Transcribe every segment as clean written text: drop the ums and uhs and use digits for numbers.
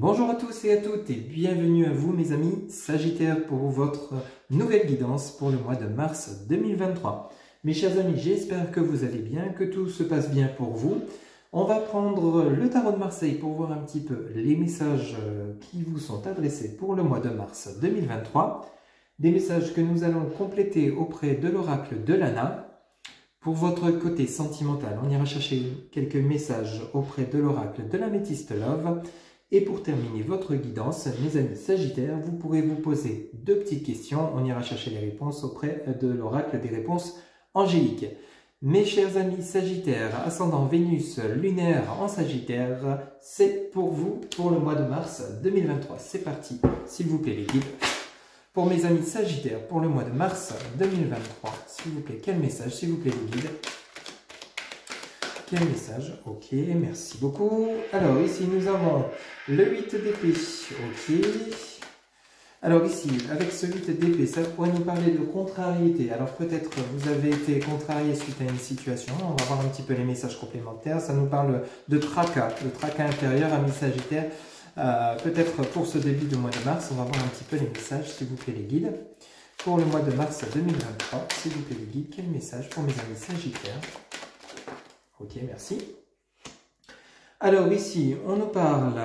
Bonjour à tous et à toutes et bienvenue à vous mes amis Sagittaires pour votre nouvelle guidance pour le mois de mars 2023. Mes chers amis, j'espère que vous allez bien, que tout se passe bien pour vous. On va prendre le tarot de Marseille pour voir un petit peu les messages qui vous sont adressés pour le mois de mars 2023. Des messages que nous allons compléter auprès de l'oracle de Lana. Pour votre côté sentimental, on ira chercher quelques messages auprès de l'oracle de l'Améthyste Love. Et pour terminer votre guidance, mes amis Sagittaires, vous pourrez vous poser deux petites questions. On ira chercher les réponses auprès de l'oracle des réponses angéliques. Mes chers amis Sagittaires, ascendant Vénus lunaire en Sagittaire, c'est pour vous pour le mois de mars 2023. C'est parti, s'il vous plaît les guides. Pour mes amis Sagittaires, pour le mois de mars 2023, s'il vous plaît, quel message, s'il vous plaît les guides? Quel message? Ok, merci beaucoup. Alors ici nous avons le 8 d'épée. Ok. Alors ici, avec ce 8 d'épée, ça pourrait nous parler de contrariété. Alors peut-être vous avez été contrarié suite à une situation. On va voir un petit peu les messages complémentaires. Ça nous parle de tracas, le tracas intérieur, amis Sagittaires. Peut-être pour ce début de mois de mars, on va voir un petit peu les messages, s'il vous plaît les guides. Pour le mois de mars 2023, s'il vous plaît les guides, quel message pour mes amis Sagittaires? Ok, merci. Alors ici, on nous parle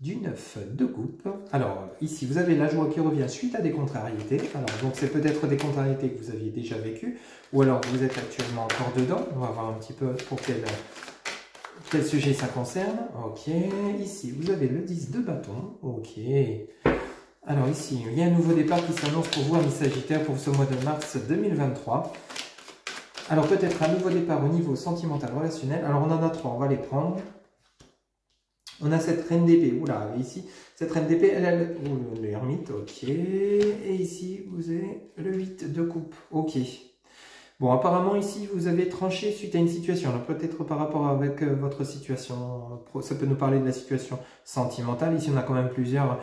du 9 de coupe. Alors ici, vous avez la joie qui revient suite à des contrariétés. Alors donc c'est peut-être des contrariétés que vous aviez déjà vécues, ou alors vous êtes actuellement encore dedans. On va voir un petit peu pour quel sujet ça concerne. Ok, ici, vous avez le 10 de bâton. Ok. Alors ici, il y a un nouveau départ qui s'annonce pour vous, amis Sagittaires, pour ce mois de mars 2023. Alors peut-être un nouveau départ au niveau sentimental relationnel. Alors on en a trois, on va les prendre. On a cette reine d'épée. Oula, ici, cette reine d'épée, elle a l'ermite, ok. Et ici, vous avez le 8 de coupe, ok. Bon, apparemment ici, vous avez tranché suite à une situation. Alors peut-être par rapport avec votre situation, ça peut nous parler de la situation sentimentale. Ici, on a quand même plusieurs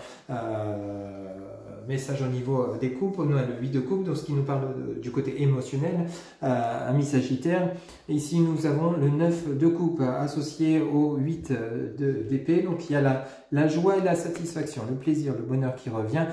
messages au niveau des coupes. On a le 8 de coupe, donc ce qui nous parle du côté émotionnel, amis Sagittaire. Ici, nous avons le 9 de coupe associé au 8 d'épée. Donc il y a la joie et la satisfaction, le plaisir, le bonheur qui revient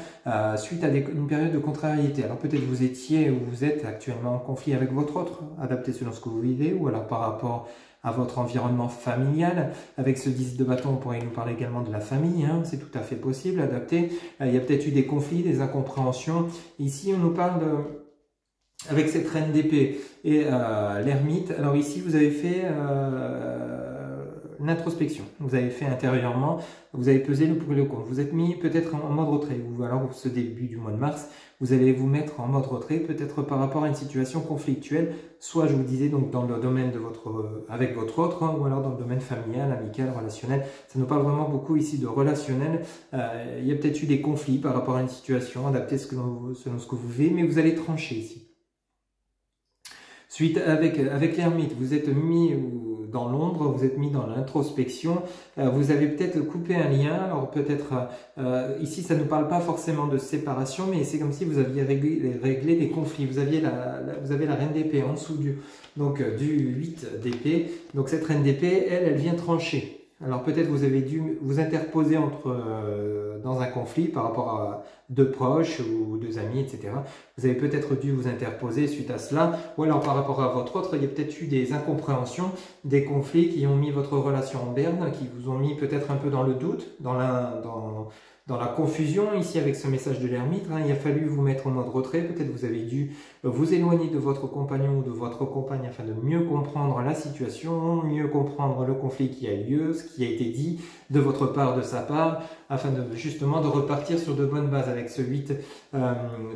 suite à une période de contrariété. Alors peut-être vous étiez ou vous êtes actuellement en conflit avec votre autre, adapté selon ce que vous vivez, ou alors par rapport à votre environnement familial. Avec ce 10 de bâton, on pourrait nous parler également de la famille, hein, c'est tout à fait possible, adapté. Il y a peut-être eu des conflits, des incompréhensions. Ici, on nous parle avec cette reine d'épée et l'ermite. Alors ici, vous avez fait l'introspection. Vous avez fait intérieurement, vous avez pesé le pour et le contre. Vous êtes mis peut-être en mode retrait, ou alors ce début du mois de mars, vous allez vous mettre en mode retrait, peut-être par rapport à une situation conflictuelle, soit je vous disais donc dans le domaine de avec votre autre, hein, ou alors dans le domaine familial, amical, relationnel. Ça nous parle vraiment beaucoup ici de relationnel. Il y a peut-être eu des conflits par rapport à une situation, adapté selon ce que vous vivez, mais vous allez trancher ici. Suite avec l'ermite, vous êtes mis dans l'ombre, vous êtes mis dans l'introspection, vous avez peut-être coupé un lien. Alors peut-être ici ça ne nous parle pas forcément de séparation, mais c'est comme si vous aviez réglé des conflits. Vous avez la reine d'épée en dessous du 8 d'épée. Donc cette reine d'épée, elle vient trancher. Alors peut-être vous avez dû vous interposer dans un conflit par rapport à deux proches ou deux amis, etc. Vous avez peut-être dû vous interposer suite à cela, ou alors par rapport à votre autre, il y a peut-être eu des incompréhensions, des conflits qui ont mis votre relation en berne, qui vous ont mis peut-être un peu dans le doute, dans la confusion ici avec ce message de l'ermite. Hein, il a fallu vous mettre en mode retrait, peut-être vous avez dû vous éloigner de votre compagnon ou de votre compagne afin de mieux comprendre la situation, mieux comprendre le conflit qui a eu lieu, ce qui a été dit de votre part, de sa part, afin de justement de repartir sur de bonnes bases avec ce 8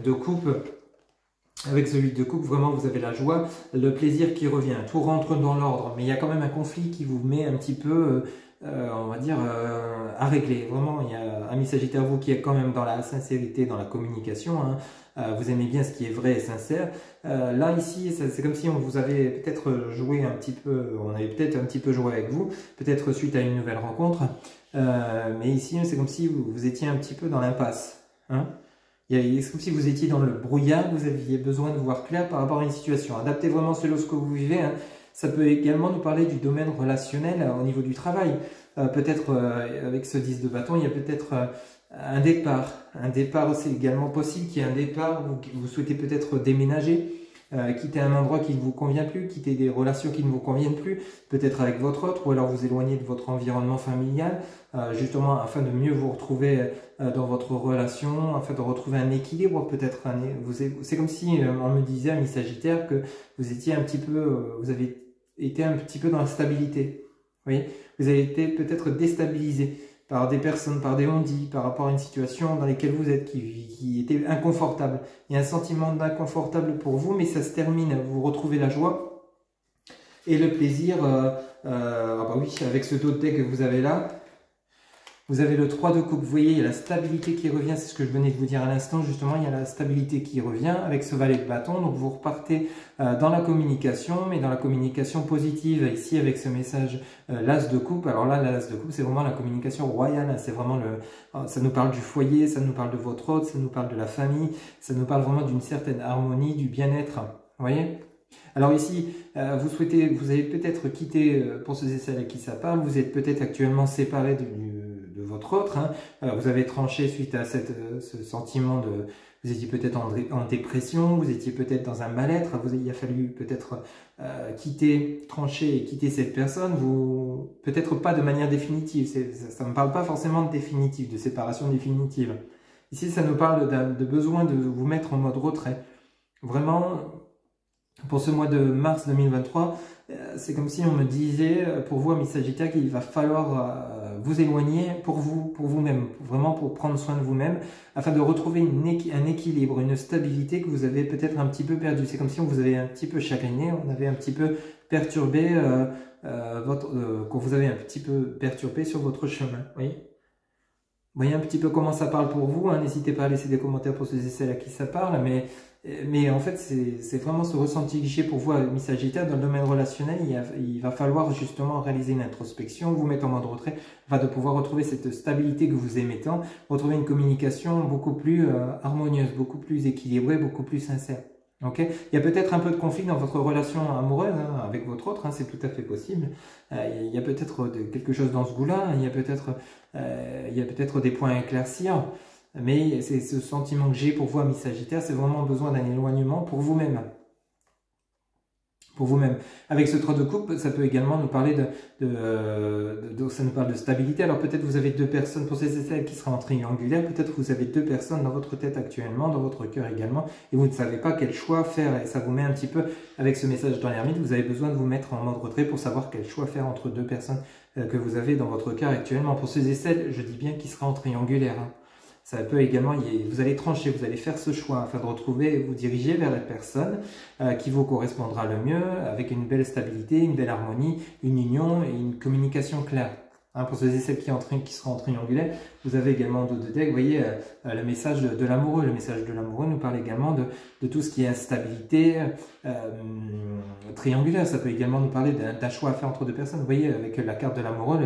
de coupe. Avec ce 8 de coupe, vraiment vous avez la joie, le plaisir qui revient, tout rentre dans l'ordre, mais il y a quand même un conflit qui vous met un petit peu on va dire, à régler. Vraiment, il y a amis Sagittaire, vous qui êtes quand même dans la sincérité, dans la communication, hein, vous aimez bien ce qui est vrai et sincère. Là, ici, c'est comme si on vous avait peut-être joué un petit peu, on avait peut-être un petit peu joué avec vous, peut-être suite à une nouvelle rencontre, mais ici, c'est comme si vous étiez un petit peu dans l'impasse. Hein. C'est comme si vous étiez dans le brouillard, vous aviez besoin de voir clair par rapport à une situation. Adaptez vraiment selon ce que vous vivez. Hein. Ça peut également nous parler du domaine relationnel au niveau du travail. Peut-être avec ce 10 de bâton, il y a peut-être un départ. Un départ, c'est également possible qu'il y ait un départ, vous souhaitez peut-être déménager, quitter un endroit qui ne vous convient plus, quitter des relations qui ne vous conviennent plus, peut-être avec votre autre, ou alors vous éloigner de votre environnement familial, justement afin de mieux vous retrouver dans votre relation, afin de retrouver un équilibre, peut-être c'est comme si on me disait, ami Sagittaire, que vous étiez un petit peu, vous avez été un petit peu dans la stabilité. Vous voyez, vous avez été peut-être déstabilisé par des personnes, par des on-dit, par rapport à une situation dans laquelle vous êtes, qui était inconfortable. Il y a un sentiment d'inconfortable pour vous, mais ça se termine. Vous retrouvez la joie et le plaisir. Ah bah oui, avec ce dos de deck que vous avez là, vous avez le 3 de coupe. Vous voyez, il y a la stabilité qui revient. C'est ce que je venais de vous dire à l'instant. Justement, il y a la stabilité qui revient avec ce valet de bâton. Donc, vous repartez dans la communication, mais dans la communication positive. Ici, avec ce message, l'as de coupe. Alors là, l'as de coupe, c'est vraiment la communication royale. C'est vraiment ça nous parle du foyer, ça nous parle de votre hôte, ça nous parle de la famille, ça nous parle vraiment d'une certaine harmonie, du bien-être. Vous voyez? Alors ici, vous avez peut-être quitté, pour ceux et celles à qui ça parle, vous êtes peut-être actuellement séparé de votre autre, hein. Vous avez tranché suite à ce sentiment vous étiez peut-être en dépression, vous étiez peut-être dans un mal-être, il a fallu peut-être trancher et quitter cette personne, peut-être pas de manière définitive, ça ne me parle pas forcément de définitive, de séparation définitive. Ici, ça nous parle de besoin de vous mettre en mode retrait. Vraiment, pour ce mois de mars 2023, c'est comme si on me disait, pour vous, amis Sagittaires, qu'il va falloir vous éloigner pour vous-même, vraiment pour prendre soin de vous-même, afin de retrouver un équilibre, une stabilité que vous avez peut-être un petit peu perdu. C'est comme si on vous avait un petit peu chagriné, on avait un petit peu perturbé, qu'on vous avait un petit peu perturbé sur votre chemin. Oui. Vous voyez un petit peu comment ça parle pour vous, hein. N'hésitez pas à laisser des commentaires pour ceux et celles à qui ça parle, mais en fait, c'est vraiment ce ressenti que j'ai pour vous, ami Sagittaire, dans le domaine relationnel. Il va falloir justement réaliser une introspection, vous mettre en mode retrait, afin de pouvoir retrouver cette stabilité que vous aimez tant, retrouver une communication beaucoup plus harmonieuse, beaucoup plus équilibrée, beaucoup plus sincère. Okay. Il y a peut-être un peu de conflit dans votre relation amoureuse, hein, avec votre autre, hein, c'est tout à fait possible. Il y a peut-être quelque chose dans ce goût-là, il y a peut-être des points à éclaircir, mais c'est ce sentiment que j'ai pour vous, amis Sagittaires, c'est vraiment besoin d'un éloignement pour vous-même. Pour vous-même. Avec ce 3 de coupe, ça peut également nous parler ça nous parle de stabilité. Alors peut-être vous avez deux personnes, pour ces essais qui sera en triangulaire, peut-être vous avez deux personnes dans votre tête actuellement, dans votre cœur également, et vous ne savez pas quel choix faire, et ça vous met un petit peu, avec ce message dans l'ermite, vous avez besoin de vous mettre en mode retrait pour savoir quel choix faire entre deux personnes que vous avez dans votre cœur actuellement. Pour ces essais, je dis bien qu'il sera en triangulaire, hein. Ça peut également, vous allez trancher, vous allez faire ce choix afin de retrouver, vous diriger vers la personne qui vous correspondra le mieux, avec une belle stabilité, une belle harmonie, une union et une communication claire. Hein, pour ceux et celles qui seront en triangulaire, vous avez également d'autres decks, vous voyez, le message de l'amoureux. Le message de l'amoureux nous parle également de tout ce qui est instabilité triangulaire. Ça peut également nous parler d'un choix à faire entre deux personnes. Vous voyez, avec la carte de l'amoureux,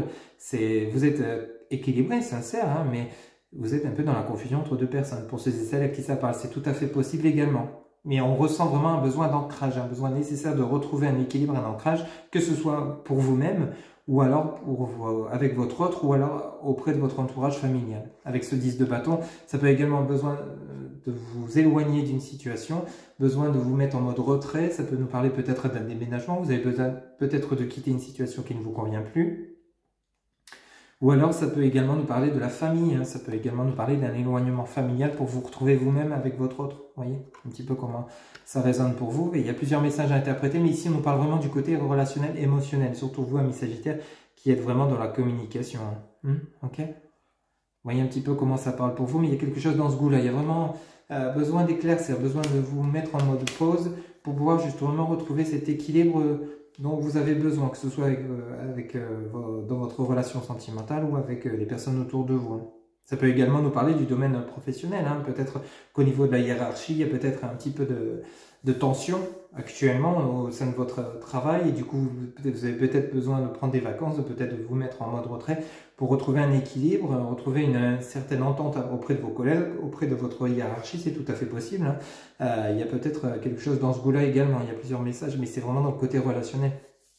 vous êtes équilibré, sincère, hein, mais vous êtes un peu dans la confusion entre deux personnes. Pour ceux et celles à qui ça parle, c'est tout à fait possible également. Mais on ressent vraiment un besoin d'ancrage, un besoin nécessaire de retrouver un équilibre, un ancrage, que ce soit pour vous-même, ou alors avec votre autre, ou alors auprès de votre entourage familial. Avec ce 10 de bâton, ça peut également besoin de vous éloigner d'une situation, besoin de vous mettre en mode retrait, ça peut nous parler peut-être d'un déménagement, vous avez besoin peut-être de quitter une situation qui ne vous convient plus. Ou alors, ça peut également nous parler de la famille, hein. Ça peut également nous parler d'un éloignement familial pour vous retrouver vous-même avec votre autre. Vous voyez un petit peu comment ça résonne pour vous. Et il y a plusieurs messages à interpréter, mais ici, on nous parle vraiment du côté relationnel, émotionnel. Surtout vous, amis Sagittaires, qui êtes vraiment dans la communication. Ok. Vous voyez un petit peu comment ça parle pour vous, mais il y a quelque chose dans ce goût-là. Il y a vraiment besoin d'éclaircir, besoin de vous mettre en mode pause pour pouvoir justement retrouver cet équilibre dont vous avez besoin, que ce soit dans votre relation sentimentale ou avec les personnes autour de vous. Ça peut également nous parler du domaine professionnel, hein. Peut-être qu'au niveau de la hiérarchie, il y a peut-être un petit peu de tension actuellement au sein de votre travail, et du coup, vous avez peut-être besoin de prendre des vacances, de peut-être vous mettre en mode retrait pour retrouver un équilibre, retrouver une certaine entente auprès de vos collègues, auprès de votre hiérarchie, c'est tout à fait possible, hein. Il y a peut-être quelque chose dans ce goût-là également, il y a plusieurs messages, mais c'est vraiment dans le côté relationnel.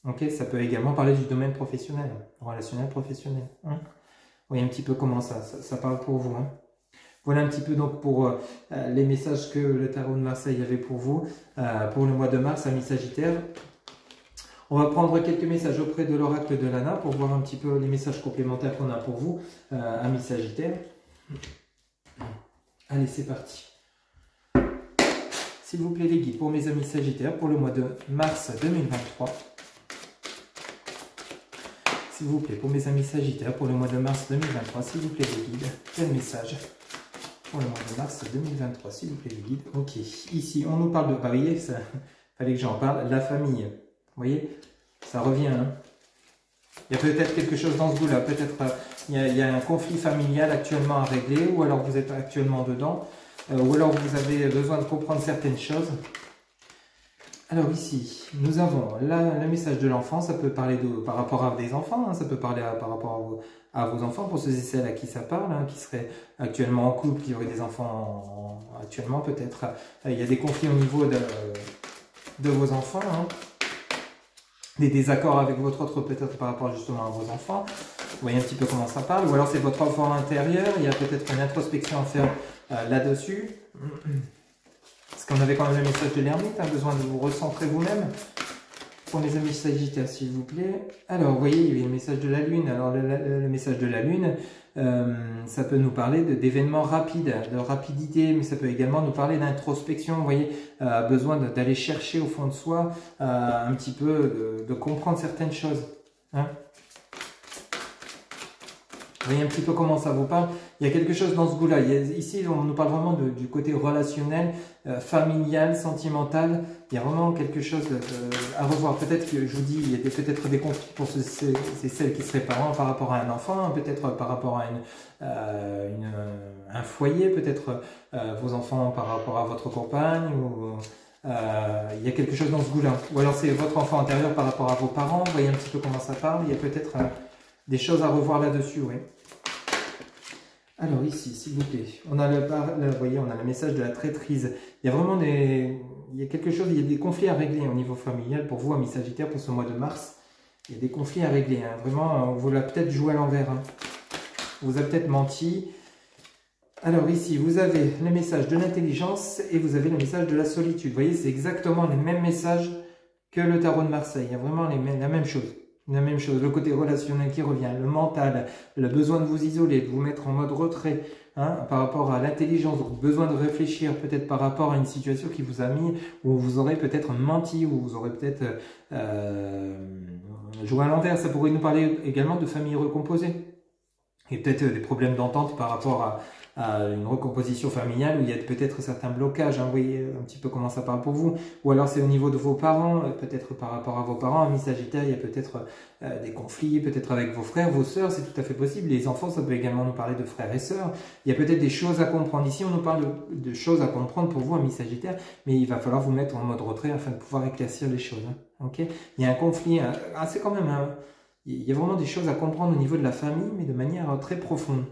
Ok, ça peut également parler du domaine professionnel, relationnel professionnel. Hein. Vous voyez un petit peu comment ça parle pour vous. Hein. Voilà un petit peu donc pour les messages que le tarot de Marseille avait pour vous, pour le mois de mars, amis Sagittaire. On va prendre quelques messages auprès de l'oracle de Lana pour voir un petit peu les messages complémentaires qu'on a pour vous, amis Sagittaire. Allez, c'est parti. S'il vous plaît, les guides pour mes amis Sagittaires pour le mois de mars 2023. S'il vous plaît, pour mes amis Sagittaires, pour le mois de mars 2023, s'il vous plaît, les guides, quel message pour le mois de mars 2023, s'il vous plaît, les guides. Ok, ici, on nous parle de, bah, vous voyez, ça fallait que j'en parle, la famille. Vous voyez, ça revient. Hein. Il y a peut-être quelque chose dans ce goût-là, peut-être il y a un conflit familial actuellement à régler, ou alors vous êtes actuellement dedans, ou alors vous avez besoin de comprendre certaines choses. Alors ici, nous avons le message de l'enfant, ça peut parler par rapport à des enfants, hein, ça peut parler par rapport à vos enfants, pour ceux et celles à qui ça parle, hein, qui seraient actuellement en couple, qui auraient des enfants actuellement peut-être. Il y a des conflits au niveau de vos enfants, hein, des désaccords avec votre autre peut-être par rapport justement à vos enfants. Vous voyez un petit peu comment ça parle, ou alors c'est votre enfant intérieur, il y a peut-être une introspection à faire là-dessus. Parce qu'on avait quand même le message de l'ermite, hein, besoin de vous recentrer vous-même. Pour mes amis Sagittaires, s'il vous plaît. Alors, vous voyez, il y a le message de la Lune. Alors, le message de la Lune, ça peut nous parler d'événements rapides, de rapidité, mais ça peut également nous parler d'introspection. Vous voyez, besoin d'aller chercher au fond de soi un petit peu, de comprendre certaines choses. Hein. Vous voyez un petit peu comment ça vous parle. Il y a quelque chose dans ce goût-là. Ici, on nous parle vraiment du côté relationnel, familial, sentimental. Il y a vraiment quelque chose à revoir. Peut-être que, je vous dis, il y a peut-être des conflits pour celles qui seraient parents par rapport à un enfant, peut-être par rapport à un foyer, peut-être vos enfants par rapport à votre compagne. Il y a quelque chose dans ce goût-là. Ou alors c'est votre enfant intérieur par rapport à vos parents. Vous voyez un petit peu comment ça parle. Il y a peut-être des choses à revoir là-dessus, oui. Alors ici, s'il vous plaît, on a vous voyez, on a le message de la traîtrise. Il y a vraiment il y a quelque chose, il y a des conflits à régler au niveau familial pour vous, amis Sagittaires, pour ce mois de mars. Il y a des conflits à régler. Hein. Vraiment, on vous l'a peut-être joué à l'envers. Hein. On vous a peut-être menti. Alors ici, vous avez le message de l'intelligence et vous avez le message de la solitude. Vous voyez, c'est exactement les mêmes messages que le tarot de Marseille. Il y a vraiment la même chose. La même chose, le côté relationnel qui revient, le mental, le besoin de vous isoler, de vous mettre en mode retrait, hein, par rapport à l'intelligence, donc besoin de réfléchir peut-être par rapport à une situation qui vous a mis, où vous aurez peut-être menti, où vous aurez peut-être joué à l'envers. Ça pourrait nous parler également de famille recomposée. Et peut-être des problèmes d'entente par rapport à une recomposition familiale où il y a peut-être certains blocages, hein, vous voyez un petit peu comment ça parle pour vous, ou alors c'est au niveau de vos parents, peut-être par rapport à vos parents, amis Sagittaires, il y a peut-être des conflits, peut-être avec vos frères, vos sœurs, c'est tout à fait possible, les enfants, ça peut également nous parler de frères et sœurs, il y a peut-être des choses à comprendre, ici on nous parle de choses à comprendre pour vous, amis Sagittaires, mais il va falloir vous mettre en mode retrait afin de pouvoir éclaircir les choses, hein, ok. Il y a un conflit, c'est quand même, il y a vraiment des choses à comprendre au niveau de la famille, mais de manière très profonde.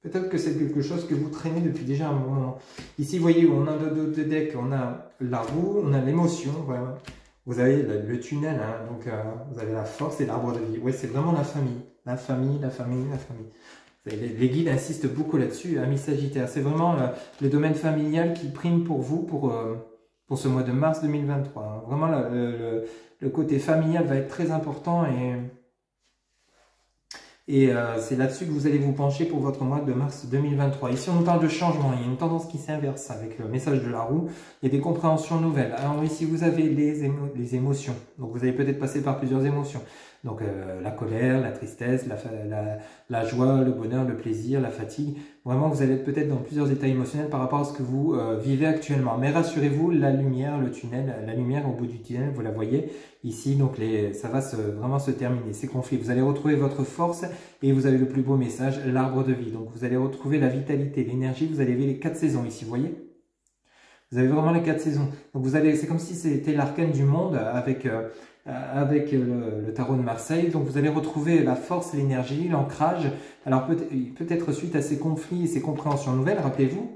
Peut-être que c'est quelque chose que vous traînez depuis déjà un moment. Ici, vous voyez, on a deux decks, on a la roue, on a l'émotion, voilà. Vous avez le tunnel, hein, donc vous avez la force et l'arbre de vie. Oui, c'est vraiment la famille. La famille, la famille, la famille. Les guides insistent beaucoup là-dessus, amis Sagittaires. C'est vraiment le domaine familial qui prime pour vous pour ce mois de mars 2023. Hein. Vraiment, le côté familial va être très important et c'est là-dessus que vous allez vous pencher pour votre mois de mars 2023. Ici, on nous parle de changement. Il y a une tendance qui s'inverse avec le message de la roue. Il y a des compréhensions nouvelles. Alors ici, vous avez les émotions. Donc, vous allez peut-être passer par plusieurs émotions. Donc, la colère, la tristesse, la joie, le bonheur, le plaisir, la fatigue. Vraiment, vous allez être peut-être dans plusieurs états émotionnels par rapport à ce que vous vivez actuellement. Mais rassurez-vous, la lumière, le tunnel, la lumière au bout du tunnel, vous la voyez ici. Donc, ça va vraiment se terminer, ces conflits. Vous allez retrouver votre force et vous avez le plus beau message, l'arbre de vie. Donc, vous allez retrouver la vitalité, l'énergie. Vous allez les 4 saisons ici, vous voyez. Vous avez vraiment les 4 saisons. Donc, c'est comme si c'était l'arcane du monde avec le tarot de Marseille. Donc vous allez retrouver la force, l'énergie, l'ancrage. Alors peut-être suite à ces conflits et ces compréhensions nouvelles, rappelez-vous,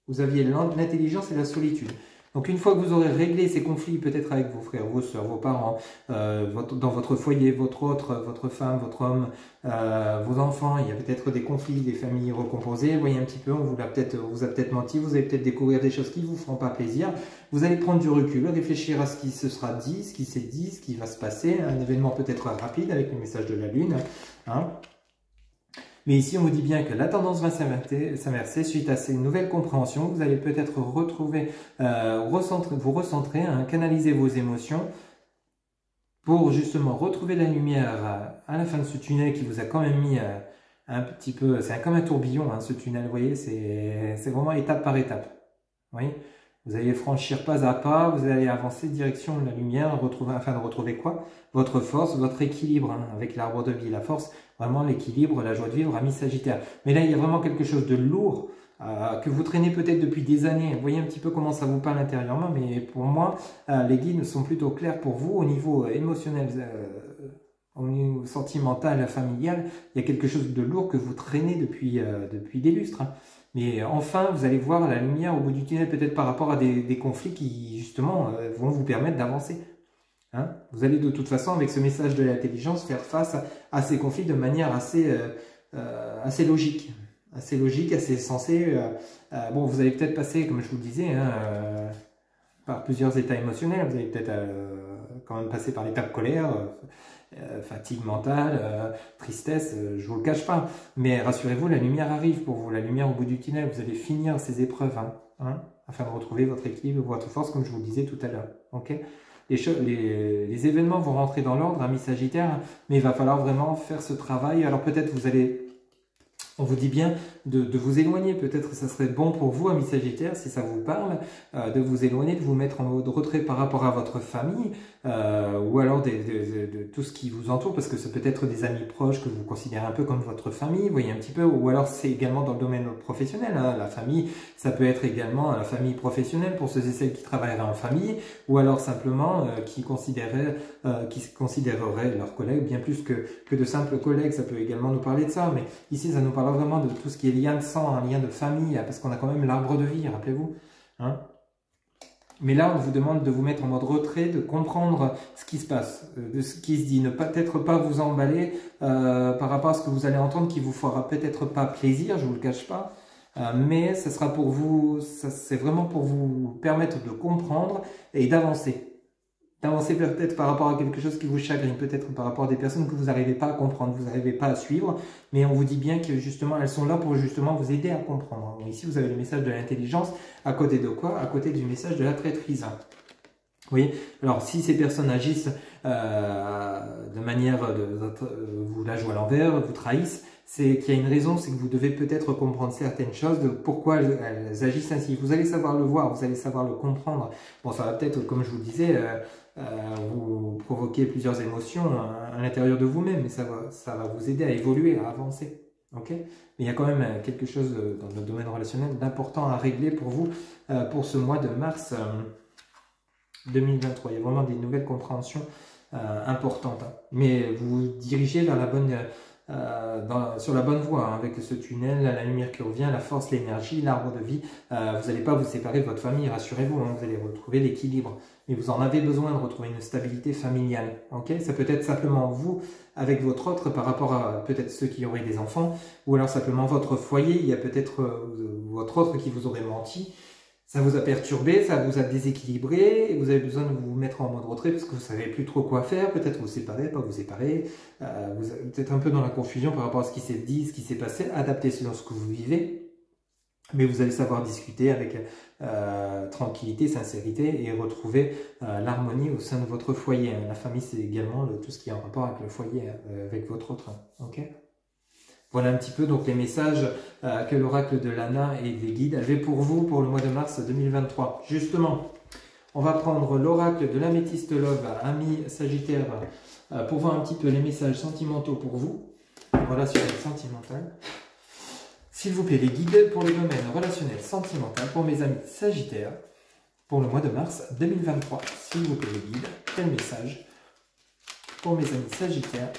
vous aviez l'intelligence et la solitude. Donc une fois que vous aurez réglé ces conflits, peut-être avec vos frères, vos soeurs, vos parents, dans votre foyer, votre femme, votre homme, vos enfants, il y a peut-être des conflits, des familles recomposées, vous voyez un petit peu, on vous a peut-être menti, vous allez peut-être découvrir des choses qui ne vous feront pas plaisir, vous allez prendre du recul, réfléchir à ce qui se sera dit, ce qui s'est dit, ce qui va se passer, un événement peut-être rapide avec le message de la Lune, hein. Mais ici, on vous dit bien que la tendance va s'inverser suite à ces nouvelles compréhensions. Vous allez peut-être retrouver, vous recentrer, hein, canaliser vos émotions pour justement retrouver la lumière à la fin de ce tunnel qui vous a quand même mis un petit peu... C'est comme un tourbillon, hein, ce tunnel, vous voyez, c'est vraiment étape par étape. Vous voyez, vous allez franchir pas à pas, vous allez avancer direction de la lumière, afin de retrouver quoi? Votre force, votre équilibre, hein, avec l'arbre de vie, la force, vraiment l'équilibre, la joie de vivre, ami Sagittaire. Mais là, il y a vraiment quelque chose de lourd que vous traînez peut-être depuis des années. Vous voyez un petit peu comment ça vous parle intérieurement, mais pour moi, les guides sont plutôt clairs pour vous au niveau émotionnel, au niveau sentimental, familial. Il y a quelque chose de lourd que vous traînez depuis des lustres, hein. Mais enfin, vous allez voir la lumière au bout du tunnel, peut-être par rapport à des conflits qui, justement, vont vous permettre d'avancer. Hein, vous allez de toute façon, avec ce message de l'intelligence, faire face à ces conflits de manière assez logique. Assez logique, assez sensée. Bon, vous allez peut-être passer, comme je vous le disais, hein, par plusieurs états émotionnels. Vous allez peut-être quand même passer par l'étape colère, fatigue mentale, tristesse, je vous le cache pas. Mais rassurez-vous, la lumière arrive pour vous, la lumière au bout du tunnel. Vous allez finir ces épreuves, hein, afin de retrouver votre équilibre, votre force, comme je vous le disais tout à l'heure. Ok ? Les événements vont rentrer dans l'ordre, amis Sagittaire, mais il va falloir vraiment faire ce travail. Alors peut-être vous allez... On vous dit bien de vous éloigner, peut-être ça serait bon pour vous, amis Sagittaire, si ça vous parle, de vous éloigner, de vous mettre en mode retrait par rapport à votre famille, ou alors de tout ce qui vous entoure, parce que c'est peut-être des amis proches que vous considérez un peu comme votre famille, vous voyez un petit peu, ou alors c'est également dans le domaine professionnel, hein, la famille, ça peut être également la famille professionnelle pour ceux et celles qui travailleraient en famille, ou alors simplement qui considéreraient leurs collègues bien plus que de simples collègues. Ça peut également nous parler de ça, mais ici ça nous parle vraiment de tout ce qui est lien de sang, un lien de famille, parce qu'on a quand même l'arbre de vie, rappelez-vous, hein. Mais là, on vous demande de vous mettre en mode retrait, de comprendre ce qui se passe, de ce qui se dit, ne peut-être pas vous emballer par rapport à ce que vous allez entendre qui vous fera peut-être pas plaisir, je vous le cache pas, mais ça sera pour vous, c'est vraiment pour vous permettre de comprendre et d'avancer. D'avancer peut-être par rapport à quelque chose qui vous chagrine, peut-être par rapport à des personnes que vous n'arrivez pas à comprendre, vous n'arrivez pas à suivre, mais on vous dit bien que justement elles sont là pour justement vous aider à comprendre. Donc ici vous avez le message de l'intelligence, à côté de quoi? À côté du message de la traîtrise. Vous voyez? Alors si ces personnes agissent de manière vous la jouent à l'envers, vous trahissent, c'est qu'il y a une raison, c'est que vous devez peut-être comprendre certaines choses de pourquoi elles agissent ainsi. Vous allez savoir le voir, vous allez savoir le comprendre. Bon, ça va peut-être, comme je vous le disais, vous provoquer plusieurs émotions à l'intérieur de vous-même, mais ça va vous aider à évoluer, à avancer. Ok? Mais il y a quand même quelque chose dans le domaine relationnel d'important à régler pour vous pour ce mois de mars 2023. Il y a vraiment des nouvelles compréhensions importantes, hein. Mais vous vous dirigez vers la bonne... sur la bonne voie, hein, avec ce tunnel, la lumière qui revient, la force, l'énergie, l'arbre de vie. Vous n'allez pas vous séparer de votre famille, rassurez-vous, hein, vous allez retrouver l'équilibre. Mais vous en avez besoin de retrouver une stabilité familiale. Okay, ça peut être simplement vous avec votre autre par rapport à peut-être ceux qui auraient des enfants, ou alors simplement votre foyer, il y a peut-être votre autre qui vous aurait menti. Ça vous a perturbé, ça vous a déséquilibré, et vous avez besoin de vous mettre en mode retrait parce que vous ne savez plus trop quoi faire, peut-être vous séparer, pas vous séparer, vous êtes peut-être un peu dans la confusion par rapport à ce qui s'est dit, ce qui s'est passé, adapté selon ce que vous vivez, mais vous allez savoir discuter avec tranquillité, sincérité et retrouver l'harmonie au sein de votre foyer. La famille, c'est également tout ce qui est en rapport avec le foyer, avec votre autre. Ok ? Voilà un petit peu donc les messages que l'oracle de Lana et des guides avaient pour vous pour le mois de mars 2023. Justement, on va prendre l'oracle de l'améthyste love, ami Sagittaire, pour voir un petit peu les messages sentimentaux pour vous, relationnel sentimental. S'il vous plaît, les guides pour le domaine relationnel sentimental pour mes amis Sagittaires pour le mois de mars 2023. S'il vous plaît, les guides, quel message pour mes amis Sagittaires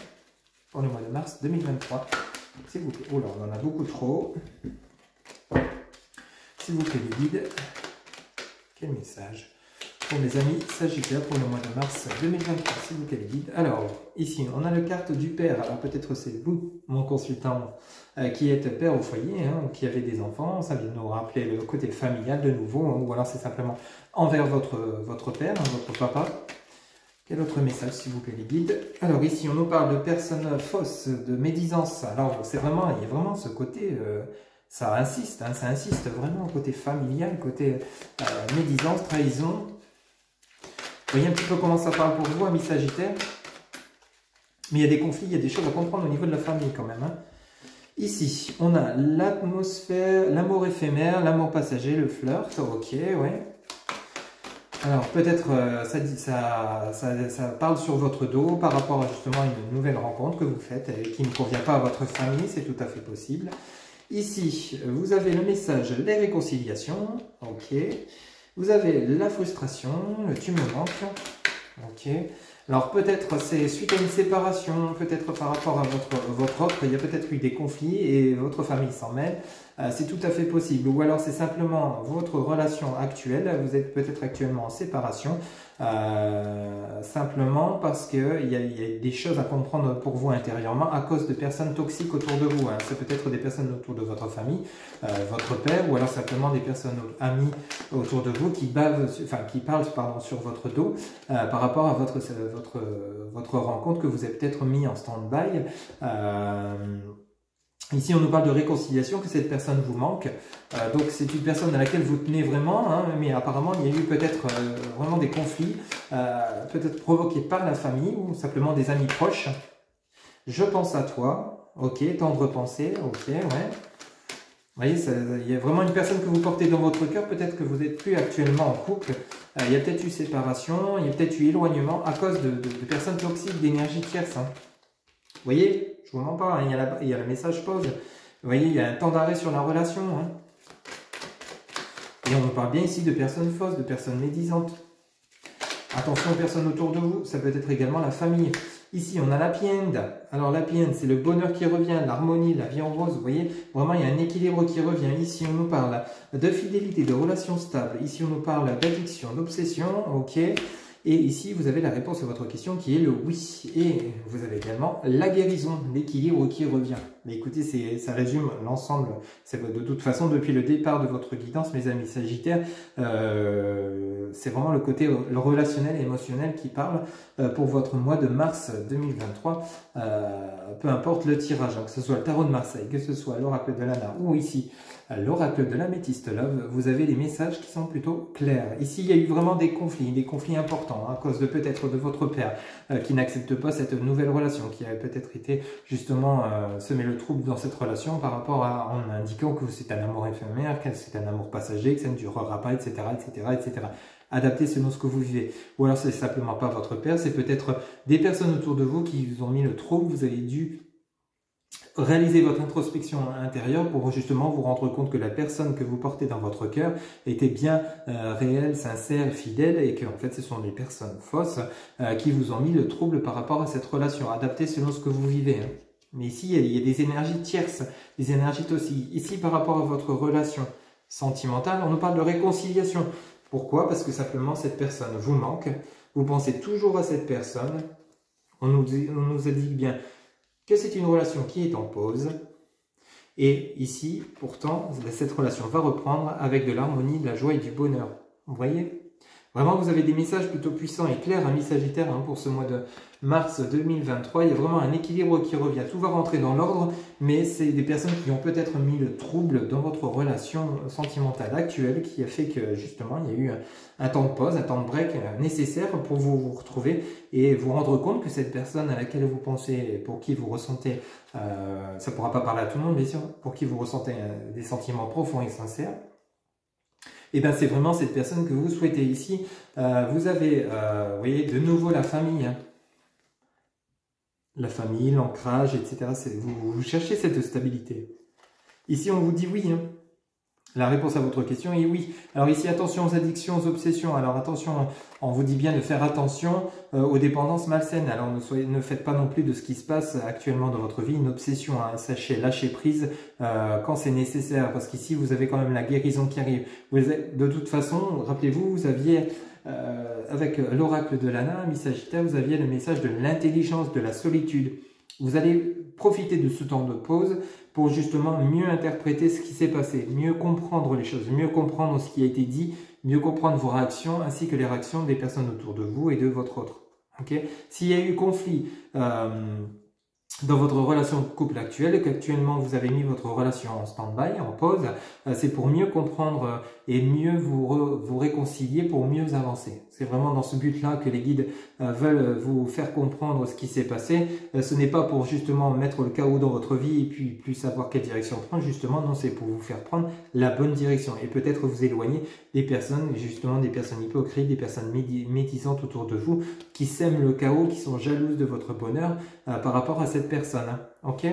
pour le mois de mars 2023? S'il vous plaît. Oh là, on en a beaucoup trop. S'il vous plaît, les guides. Quel message pour mes amis Sagittaires pour le mois de mars 2023, s'il vous plaît, les guides. Alors, ici, on a la carte du père. Alors, peut-être c'est vous, mon consultant, qui êtes père au foyer, hein, ou qui avez des enfants. Ça vient nous rappeler le côté familial de nouveau, hein, ou alors c'est simplement envers votre père, hein, votre papa. Quel autre message, s'il vous plaît, les guides? Alors, ici, on nous parle de personnes fausses, de médisance. Alors, c'est vraiment, il y a vraiment ce côté... ça insiste, hein, ça insiste vraiment côté familial, côté médisance, trahison. Vous voyez un petit peu comment ça parle pour vous, amis Sagittaires. Mais il y a des conflits, il y a des choses à comprendre au niveau de la famille quand même. Hein. Ici, on a l'atmosphère, l'amour éphémère, l'amour passager, le flirt. Ok, ouais. Alors peut-être ça parle sur votre dos par rapport à justement une nouvelle rencontre que vous faites et qui ne convient pas à votre famille, c'est tout à fait possible. Ici, vous avez le message, les réconciliations. Ok. Vous avez la frustration, le tu me manques, ok. Alors peut-être c'est suite à une séparation, peut-être par rapport à votre offre, il y a peut-être eu des conflits et votre famille s'en mêle, c'est tout à fait possible. Ou alors c'est simplement votre relation actuelle, vous êtes peut-être actuellement en séparation, simplement parce qu'il y a des choses à comprendre pour vous intérieurement à cause de personnes toxiques autour de vous. Hein. C'est peut-être des personnes autour de votre famille, votre père, ou alors simplement des personnes amies autour de vous qui parlent sur votre dos par rapport à votre rencontre que vous avez peut-être mis en stand-by. Ici, on nous parle de réconciliation, que cette personne vous manque. Donc, c'est une personne à laquelle vous tenez vraiment, hein, mais apparemment, il y a eu peut-être vraiment des conflits, peut-être provoqués par la famille ou simplement des amis proches. Je pense à toi. Ok, tendre pensée. Ok, ouais. Vous voyez, il y a vraiment une personne que vous portez dans votre cœur. Peut-être que vous n'êtes plus actuellement en couple. Il y a peut-être eu séparation, il y a peut-être eu éloignement à cause de personnes toxiques, d'énergie tierce. Hein. Vous voyez, je vous mens pas, hein, il y a le message pause. Vous voyez, il y a un temps d'arrêt sur la relation. Hein. Et on parle bien ici de personnes fausses, de personnes médisantes. Attention aux personnes autour de vous, ça peut être également la famille. Ici, on a l'happy end. Alors, l'happy end, c'est le bonheur qui revient, l'harmonie, la vie en rose. Vous voyez, vraiment, il y a un équilibre qui revient. Ici, on nous parle de fidélité, de relations stables. Ici, on nous parle d'addiction, d'obsession. Ok. Et ici, vous avez la réponse à votre question qui est le oui. Et vous avez également la guérison, l'équilibre qui revient. Mais écoutez, ça résume l'ensemble. De toute façon, depuis le départ de votre guidance, mes amis Sagittaires, c'est vraiment le côté le relationnel et émotionnel qui parle pour votre mois de mars 2023. Peu importe le tirage, hein, que ce soit le tarot de Marseille, que ce soit l'oracle de l'Anna ou ici l'oracle de l'améthyste love, vous avez les messages qui sont plutôt clairs. Ici, il y a eu vraiment des conflits importants, hein, à cause de peut-être de votre père qui n'accepte pas cette nouvelle relation, qui a peut-être été justement semer le trouble dans cette relation par rapport à, en indiquant que c'est un amour éphémère, que c'est un amour passager, que ça ne durera pas, etc., etc., etc. Adapté selon ce que vous vivez. Ou alors c'est simplement pas votre père, c'est peut-être des personnes autour de vous qui vous ont mis le trouble, vous avez dû réaliser votre introspection intérieure pour justement vous rendre compte que la personne que vous portez dans votre cœur était bien réelle, sincère, fidèle et que en fait ce sont des personnes fausses qui vous ont mis le trouble par rapport à cette relation, adaptée selon ce que vous vivez. Hein. Mais ici, il y a des énergies tierces, des énergies toxiques. Ici, par rapport à votre relation sentimentale, on nous parle de réconciliation. Pourquoi? Parce que simplement cette personne vous manque, vous pensez toujours à cette personne, on nous indique bien que c'est une relation qui est en pause. Et ici, pourtant, cette relation va reprendre avec de l'harmonie, de la joie et du bonheur. Vous voyez? Vraiment, vous avez des messages plutôt puissants et clairs, amis Sagittaires, hein, pour ce mois de mars 2023. Il y a vraiment un équilibre qui revient. Tout va rentrer dans l'ordre, mais c'est des personnes qui ont peut-être mis le trouble dans votre relation sentimentale actuelle qui a fait que, justement, il y a eu un temps de pause, un temps de break nécessaire pour vous retrouver et vous rendre compte que cette personne à laquelle vous pensez et pour qui vous ressentez, ça ne pourra pas parler à tout le monde, bien sûr, pour qui vous ressentez des sentiments profonds et sincères, et bien c'est vraiment cette personne que vous souhaitez ici. Vous avez, vous voyez, de nouveau la famille. Hein. La famille, l'ancrage, etc. Vous cherchez cette stabilité. Ici, on vous dit oui. Hein. La réponse à votre question est oui. Alors ici, attention aux addictions, aux obsessions. Alors attention, on vous dit bien de faire attention aux dépendances malsaines. Alors ne faites pas non plus de ce qui se passe actuellement dans votre vie une obsession. Hein. Sachez lâcher prise quand c'est nécessaire. Parce qu'ici, vous avez quand même la guérison qui arrive. De toute façon, rappelez-vous, vous aviez... avec l'oracle de l'Anna, Miss Sagittaire, vous aviez le message de l'intelligence, de la solitude. Vous allez profiter de ce temps de pause pour justement mieux interpréter ce qui s'est passé, mieux comprendre les choses, mieux comprendre ce qui a été dit, mieux comprendre vos réactions ainsi que les réactions des personnes autour de vous et de votre autre. Okay. S'il y a eu conflit dans votre relation de couple actuelle et qu'actuellement vous avez mis votre relation en stand-by, en pause, c'est pour mieux comprendre et mieux vous réconcilier pour mieux avancer. C'est vraiment dans ce but-là que les guides veulent vous faire comprendre ce qui s'est passé. Ce n'est pas pour justement mettre le chaos dans votre vie et puis plus savoir quelle direction prendre, justement, non, c'est pour vous faire prendre la bonne direction et peut-être vous éloigner des personnes, justement des personnes hypocrites, des personnes médisantes autour de vous qui sèment le chaos, qui sont jalouses de votre bonheur par rapport à cette personne. Hein. Ok?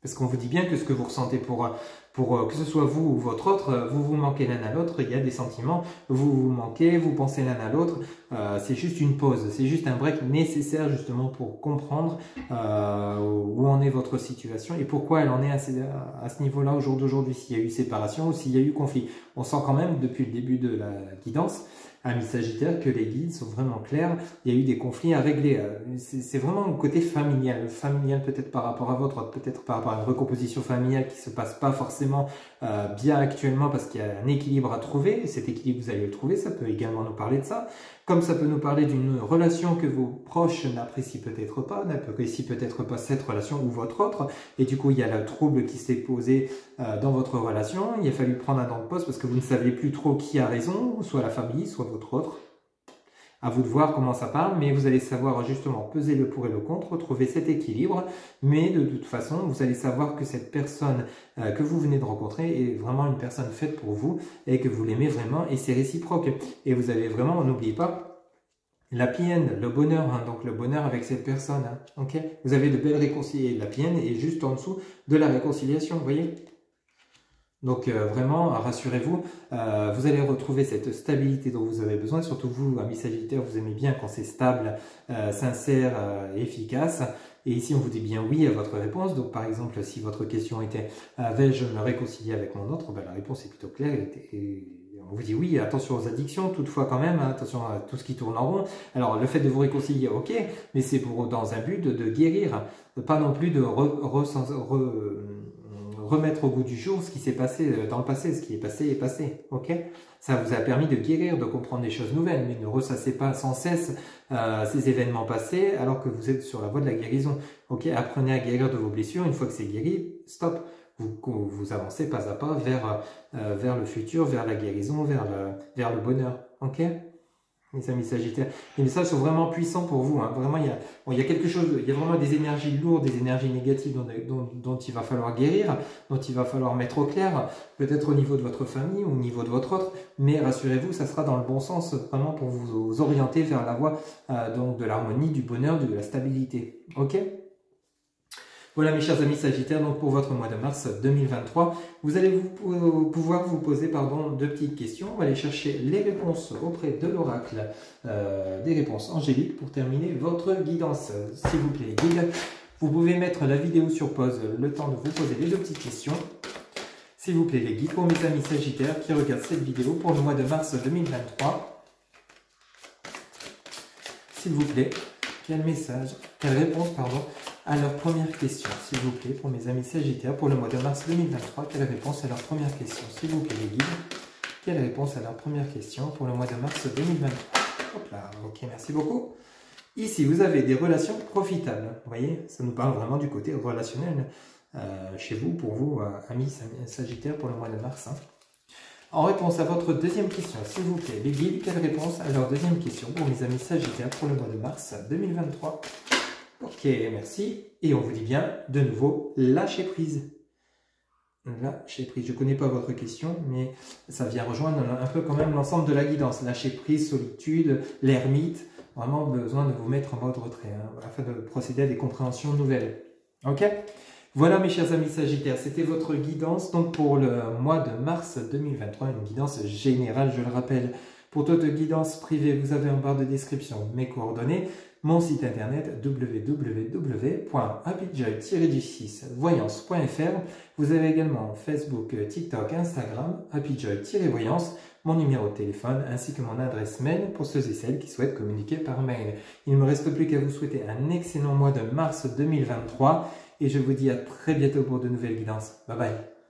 Parce qu'on vous dit bien que ce que vous ressentez pour que ce soit vous ou votre autre, vous vous manquez l'un à l'autre, il y a des sentiments, vous vous manquez, vous pensez l'un à l'autre, c'est juste une pause, c'est juste un break nécessaire justement pour comprendre où en est votre situation et pourquoi elle en est à ce niveau-là au jour d'aujourd'hui, s'il y a eu séparation ou s'il y a eu conflit. On sent quand même depuis le début de la guidance, à Miss Sagittaire, que les guides sont vraiment clairs, il y a eu des conflits à régler. C'est vraiment le côté familial peut-être par rapport à votre autre, peut-être par rapport à une recomposition familiale qui se passe pas forcément bien actuellement parce qu'il y a un équilibre à trouver. Cet équilibre, vous allez le trouver, ça peut également nous parler de ça. Comme ça peut nous parler d'une relation que vos proches n'apprécient peut-être pas cette relation ou votre autre. Et du coup, il y a le trouble qui s'est posé dans votre relation. Il a fallu prendre un temps de pause parce que vous ne saviez plus trop qui a raison, soit la famille, soit votre autre. À vous de voir comment ça part, mais vous allez savoir justement peser le pour et le contre, trouver cet équilibre, mais de toute façon, vous allez savoir que cette personne que vous venez de rencontrer est vraiment une personne faite pour vous et que vous l'aimez vraiment et c'est réciproque. Et vous avez vraiment, n'oubliez pas, la pienne, le bonheur, hein, donc le bonheur avec cette personne. Hein, okay, vous avez de belles réconciliations, la pienne est juste en dessous de la réconciliation, vous voyez. Donc vraiment, rassurez-vous, vous allez retrouver cette stabilité dont vous avez besoin, surtout vous, amis Sagittaire, vous aimez bien quand c'est stable, sincère, efficace. Et ici, on vous dit bien oui à votre réponse. Donc par exemple, si votre question était « vais-je me réconcilier avec mon autre ?» ben, la réponse est plutôt claire et on vous dit oui, attention aux addictions, toutefois quand même, hein, attention à tout ce qui tourne en rond. Alors le fait de vous réconcilier, ok, mais c'est dans un but de guérir, pas non plus de remettre au goût du jour ce qui s'est passé dans le passé, ce qui est passé, ok? Ça vous a permis de guérir, de comprendre des choses nouvelles, mais ne ressassez pas sans cesse ces événements passés alors que vous êtes sur la voie de la guérison, ok? Apprenez à guérir de vos blessures, une fois que c'est guéri, stop, vous avancez pas à pas vers le futur, vers la guérison, vers le bonheur, ok? Les amis Sagittaires, les messages sont vraiment puissants pour vous. Hein. Vraiment, il y a quelque chose, il y a vraiment des énergies lourdes, des énergies négatives dont il va falloir guérir, dont il va falloir mettre au clair, peut-être au niveau de votre famille ou au niveau de votre autre. Mais rassurez-vous, ça sera dans le bon sens, vraiment pour vous orienter vers la voie donc de l'harmonie, du bonheur, de la stabilité. Ok ? Voilà mes chers amis Sagittaires, donc pour votre mois de mars 2023, vous allez pouvoir vous poser deux petites questions. On va aller chercher les réponses auprès de l'oracle, des réponses angéliques pour terminer votre guidance. S'il vous plaît les guides, vous pouvez mettre la vidéo sur pause le temps de vous poser les deux petites questions. S'il vous plaît les guides, pour mes amis Sagittaires qui regardent cette vidéo pour le mois de mars 2023. S'il vous plaît, quelle réponse à leur première question, s'il vous plaît, pour mes amis Sagittaires, pour le mois de mars 2023, quelle réponse à leur première question, s'il vous plaît les guides, quelle réponse à leur première question pour le mois de mars 2023. Hop là, ok, merci beaucoup. Ici, vous avez des relations profitables, vous voyez, ça nous parle vraiment du côté relationnel chez vous, pour vous, amis Sagittaires, pour le mois de mars. Hein. En réponse à votre deuxième question, s'il vous plaît, les guides, quelle réponse à leur deuxième question pour mes amis Sagittaires pour le mois de mars 2023. Ok, merci. Et on vous dit bien, de nouveau, lâcher prise. Lâcher prise. Je ne connais pas votre question, mais ça vient rejoindre un peu quand même l'ensemble de la guidance. Lâcher prise, solitude, l'ermite. Vraiment besoin de vous mettre en mode retrait, hein, afin de procéder à des compréhensions nouvelles. Ok ? Voilà mes chers amis Sagittaires, c'était votre guidance donc pour le mois de mars 2023, une guidance générale, je le rappelle. Pour toute guidance privée, vous avez en barre de description mes coordonnées, mon site internet www.happyjoy-voyance.fr. Vous avez également Facebook, TikTok, Instagram, happyjoy-voyance, mon numéro de téléphone ainsi que mon adresse mail pour ceux et celles qui souhaitent communiquer par mail. Il ne me reste plus qu'à vous souhaiter un excellent mois de mars 2023 et je vous dis à très bientôt pour de nouvelles guidances. Bye bye.